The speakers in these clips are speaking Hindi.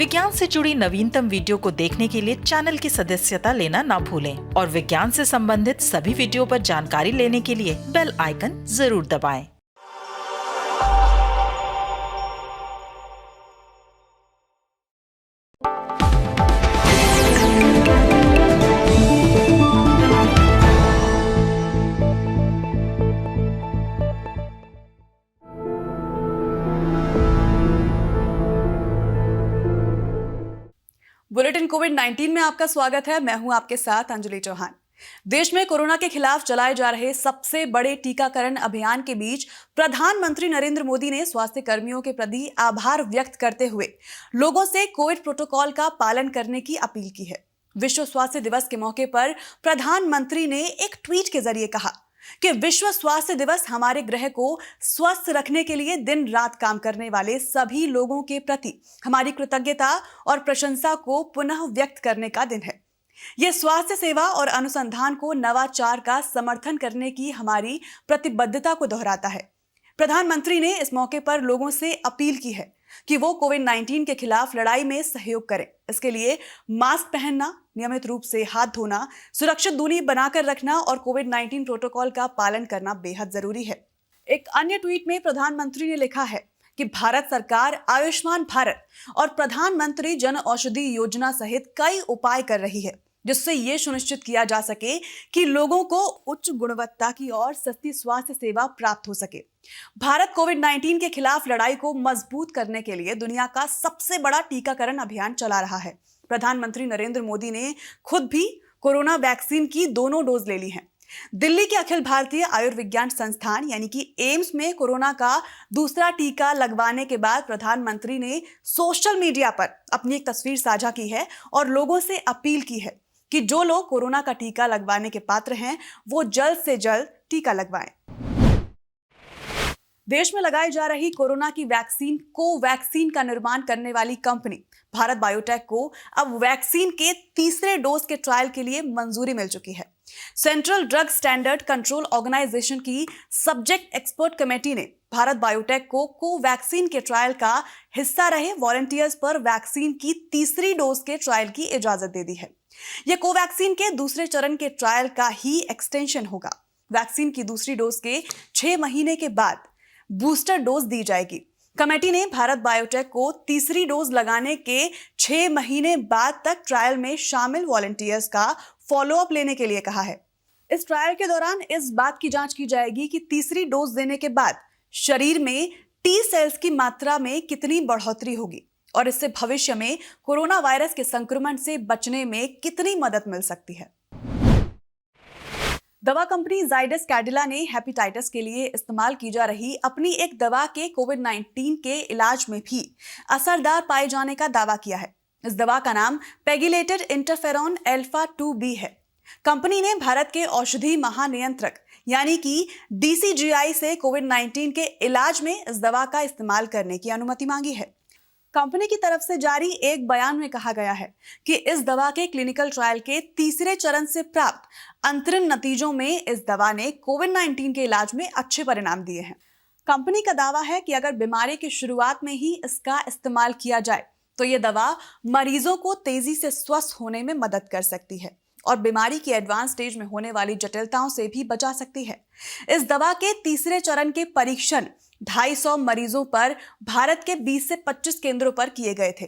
विज्ञान से जुड़ी नवीनतम वीडियो को देखने के लिए चैनल की सदस्यता लेना ना भूलें और विज्ञान से संबंधित सभी वीडियो पर जानकारी लेने के लिए बेल आइकन जरूर दबाएं। बुलेटिन कोविड-19 में आपका स्वागत है। मैं हूं आपके साथ अंजलि चौहान। देश में कोरोना के खिलाफ चलाए जा रहे सबसे बड़े टीकाकरण अभियान के बीच प्रधानमंत्री नरेंद्र मोदी ने स्वास्थ्य कर्मियों के प्रति आभार व्यक्त करते हुए लोगों से कोविड प्रोटोकॉल का पालन करने की अपील की है। विश्व स्वास्थ्य दिवस के मौके पर प्रधानमंत्री ने एक ट्वीट के जरिए कहा कि विश्व स्वास्थ्य दिवस हमारे ग्रह को स्वस्थ रखने के लिए दिन रात काम करने वाले सभी लोगों के प्रति हमारी कृतज्ञता और प्रशंसा को पुनः व्यक्त करने का दिन है। यह स्वास्थ्य सेवा और अनुसंधान को नवाचार का समर्थन करने की हमारी प्रतिबद्धता को दोहराता है। प्रधानमंत्री ने इस मौके पर लोगों से अपील की है कि वो कोविड-19 के खिलाफ लड़ाई में सहयोग करें। इसके लिए मास्क पहनना, नियमित रूप से हाथ धोना, सुरक्षित दूरी बनाकर रखना और कोविड-19 प्रोटोकॉल का पालन करना बेहद जरूरी है। एक अन्य ट्वीट में प्रधानमंत्री ने लिखा है कि भारत सरकार आयुष्मान भारत और प्रधानमंत्री जन औषधि योजना सहित कई उपाय कर रही है जिससे ये सुनिश्चित किया जा सके कि लोगों को उच्च गुणवत्ता की और सस्ती स्वास्थ्य सेवा प्राप्त हो सके। भारत कोविड-19 के खिलाफ लड़ाई को मजबूत करने के लिए दुनिया का सबसे बड़ा टीकाकरण अभियान चला रहा है। प्रधानमंत्री नरेंद्र मोदी ने खुद भी कोरोना वैक्सीन की दोनों डोज ले ली हैं। दिल्ली के अखिल भारतीय आयुर्विज्ञान संस्थान यानी कि एम्स में कोरोना का दूसरा टीका लगवाने के बाद प्रधानमंत्री ने सोशल मीडिया पर अपनी एक तस्वीर साझा की है और लोगों से अपील की है कि जो लोग कोरोना का टीका लगवाने के पात्र हैं वो जल्द से जल्द टीका लगवाएं। देश में लगाई जा रही कोरोना की वैक्सीन कोवैक्सीन का निर्माण करने वाली कंपनी भारत बायोटेक को अब वैक्सीन के तीसरे डोज के ट्रायल के लिए मंजूरी मिल चुकी है। Central drug standard control organisation की सब्जेक्ट एक्सपर्ट कमेटी ने भारत बायोटेक को कोवैक्सीन के ट्रायल का हिस्सा रहे वॉलंटियर्स पर वैक्सीन की तीसरी डोज के ट्रायल की इजाजत दे दी है। यह कोवैक्सीन के दूसरे चरण के ट्रायल का ही एक्सटेंशन होगा। वैक्सीन की दूसरी डोज के 6 महीने के बाद बूस्टर डोज दी जाएगी। कमेटी ने भारत बायोटेक को तीसरी डोज लगाने के 6 महीने बाद तक ट्रायल में शामिल वॉलंटियर्स का फॉलोअप लेने के लिए कहा है। इस ट्रायल के दौरान इस बात की जांच की जाएगी कि तीसरी डोज देने के बाद शरीर में टी सेल्स की मात्रा में कितनी बढ़ोतरी होगी और इससे भविष्य में कोरोना वायरस के संक्रमण से बचने में कितनी मदद मिल सकती है। दवा कंपनी जाइडस कैडिला ने हेपेटाइटिस के लिए इस्तेमाल की जा रही अपनी एक दवा के कोविड-19 के इलाज में भी असरदार पाए जाने का दावा किया है। इस दवा का नाम पेगिलेटेड इंटरफेरॉन अल्फा 2b है। कंपनी ने भारत के औषधि महानियंत्रक यानी कि DCGI से कोविड-19 के इलाज में इस दवा का इस्तेमाल करने की अनुमति मांगी है। कंपनी की तरफ से जारी एक बयान में कहा गया है कि इस दवा के क्लिनिकल ट्रायल के तीसरे चरण से प्राप्त अंतरिम नतीजों में इस दवा ने कोविड-19 के इलाज में अच्छे परिणाम दिए हैं। कंपनी का दावा है कि अगर बीमारी की शुरुआत में ही इसका इस्तेमाल किया जाए तो ये दवा मरीजों को तेजी से स्वस्थ होने में मदद कर सकती है और बीमारी की एडवांस स्टेज में होने वाली जटिलताओं से भी बचा सकती है। इस दवा के तीसरे चरण के परीक्षण 250 मरीजों पर भारत के 20 से 25 केंद्रों पर किए गए थे।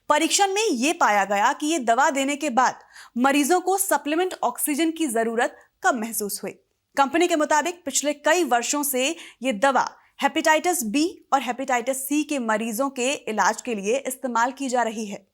परीक्षण में यह पाया गया कि ये दवा देने के बाद मरीजों को सप्लीमेंट ऑक्सीजन की जरूरत कम महसूस हुई। कंपनी के मुताबिक पिछले कई वर्षों से ये दवा हेपेटाइटिस बी और हेपेटाइटिस सी के मरीजों के इलाज के लिए इस्तेमाल की जा रही है।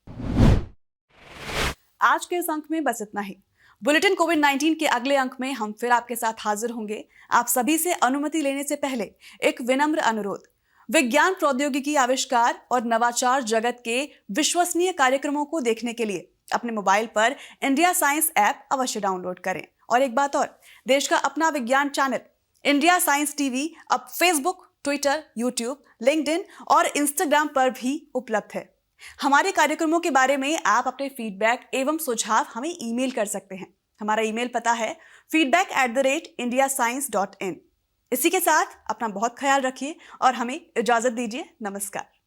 आज के इस अंक में बस इतना ही। बुलेटिन कोविड-19 के अगले अंक में हम फिर आपके साथ हाजिर होंगे। आप सभी से अनुमति लेने से पहले एक विनम्र अनुरोध। विज्ञान, प्रौद्योगिकी, आविष्कार और नवाचार जगत के विश्वसनीय कार्यक्रमों को देखने के लिए अपने मोबाइल पर इंडिया साइंस ऐप अवश्य डाउनलोड करें। और एक बात और, देश का अपना विज्ञान चैनल इंडिया साइंस टीवी अब फेसबुक, ट्विटर, यूट्यूब, लिंक्डइन और इंस्टाग्राम पर भी उपलब्ध है। हमारे कार्यक्रमों के बारे में आप अपने फीडबैक एवं सुझाव हमें ईमेल कर सकते हैं। हमारा ईमेल पता है feedback@indiascience.in। इसी के साथ अपना बहुत ख्याल रखिए और हमें इजाजत दीजिए। नमस्कार।